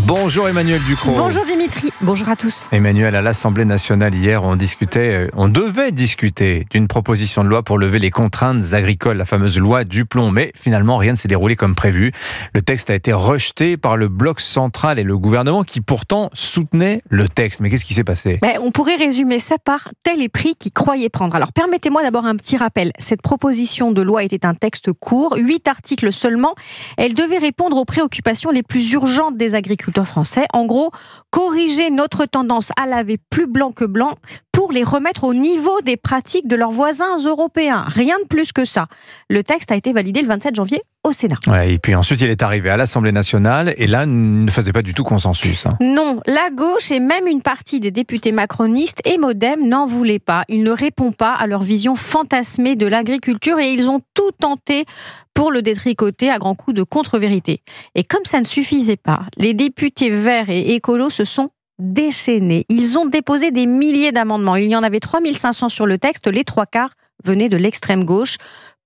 Bonjour Emmanuel Ducrot. Bonjour Dimitri, bonjour à tous. Emmanuel, à l'Assemblée nationale hier, on devait discuter d'une proposition de loi pour lever les contraintes agricoles, la fameuse loi Duplomb, mais finalement rien ne s'est déroulé comme prévu. Le texte a été rejeté par le bloc central et le gouvernement qui pourtant soutenait le texte. Mais qu'est-ce qui s'est passé ? On pourrait résumer ça par tel est pris qui croyait prendre. Alors permettez-moi d'abord un petit rappel. Cette proposition de loi était un texte court, 8 articles seulement. Elle devait répondre aux préoccupations les plus urgentes des agriculteurs français. En gros, corriger notre tendance à laver plus blanc que blanc pour les remettre au niveau des pratiques de leurs voisins européens. Rien de plus que ça. Le texte a été validé le 27 janvier au Sénat. Ouais, et puis ensuite, il est arrivé à l'Assemblée nationale et là, ne faisait pas du tout consensus. Non, la gauche et même une partie des députés macronistes et Modem n'en voulaient pas. Ils ne répondent pas à leur vision fantasmée de l'agriculture et ils ont tout tenté pour le détricoter à grands coups de contre-vérité. Et comme ça ne suffisait pas, les députés verts et écolos se sont déchaînés. Ils ont déposé des milliers d'amendements. Il y en avait 3500 sur le texte. Les 3/4 venaient de l'extrême gauche.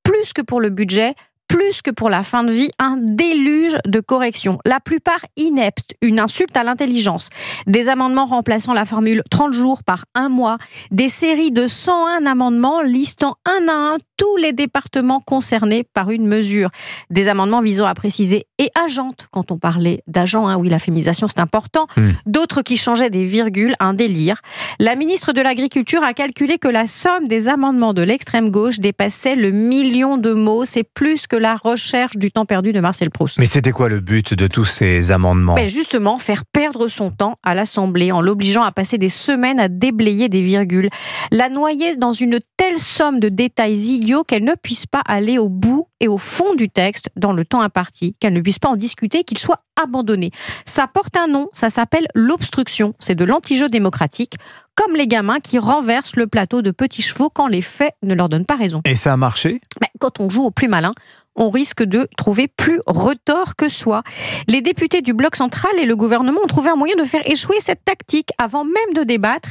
Plus que pour le budget, plus que pour la fin de vie, un déluge de corrections. La plupart ineptes, une insulte à l'intelligence. Des amendements remplaçant la formule 30 jours par 1 mois. Des séries de 101 amendements listant un à un tous les départements concernés par une mesure. Des amendements visant à préciser et agente, quand on parlait d'agent, oui, la féminisation c'est important. D'autres qui changeaient des virgules, un délire. La ministre de l'Agriculture a calculé que la somme des amendements de l'extrême gauche dépassait le 1 million de mots. C'est plus que la recherche du temps perdu de Marcel Proust. Mais c'était quoi le but de tous ces amendements ? Justement, faire perdre son temps à l'Assemblée en l'obligeant à passer des semaines à déblayer des virgules. La noyer dans une telle somme de détails idiots qu'elle ne puisse pas aller au bout et au fond du texte dans le temps imparti, qu'elle ne puisse pas en discuter, qu'il soit abandonné. Ça porte un nom, ça s'appelle l'obstruction. C'est de l'anti-jeu démocratique, comme les gamins qui renversent le plateau de petits chevaux quand les faits ne leur donnent pas raison. Et ça a marché ? Quand on joue au plus malin, on risque de trouver plus retors que soi. Les députés du bloc central et le gouvernement ont trouvé un moyen de faire échouer cette tactique. Avant même de débattre,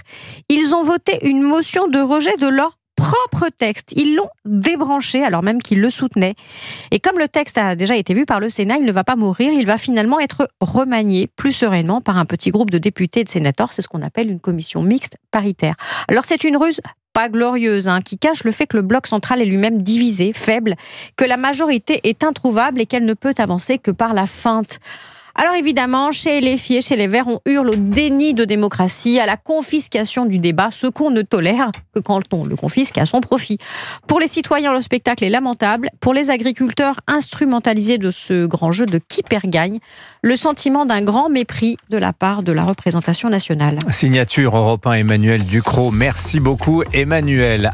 ils ont voté une motion de rejet de leur propre texte. Ils l'ont débranché alors même qu'ils le soutenaient. Et comme le texte a déjà été vu par le Sénat, il ne va pas mourir, il va finalement être remanié plus sereinement par un petit groupe de députés et de sénateurs. C'est ce qu'on appelle une commission mixte paritaire. Alors c'est une ruse pas glorieuse, qui cache le fait que le bloc central est lui-même divisé, faible, que la majorité est introuvable et qu'elle ne peut avancer que par la feinte. Alors évidemment, chez les LFI et chez les Verts, on hurle au déni de démocratie, à la confiscation du débat, ce qu'on ne tolère que quand on le confisque à son profit. Pour les citoyens, le spectacle est lamentable. Pour les agriculteurs instrumentalisés de ce grand jeu de qui perd gagne, le sentiment d'un grand mépris de la part de la représentation nationale. Signature Europe 1, Emmanuel Ducrot. Merci beaucoup Emmanuel.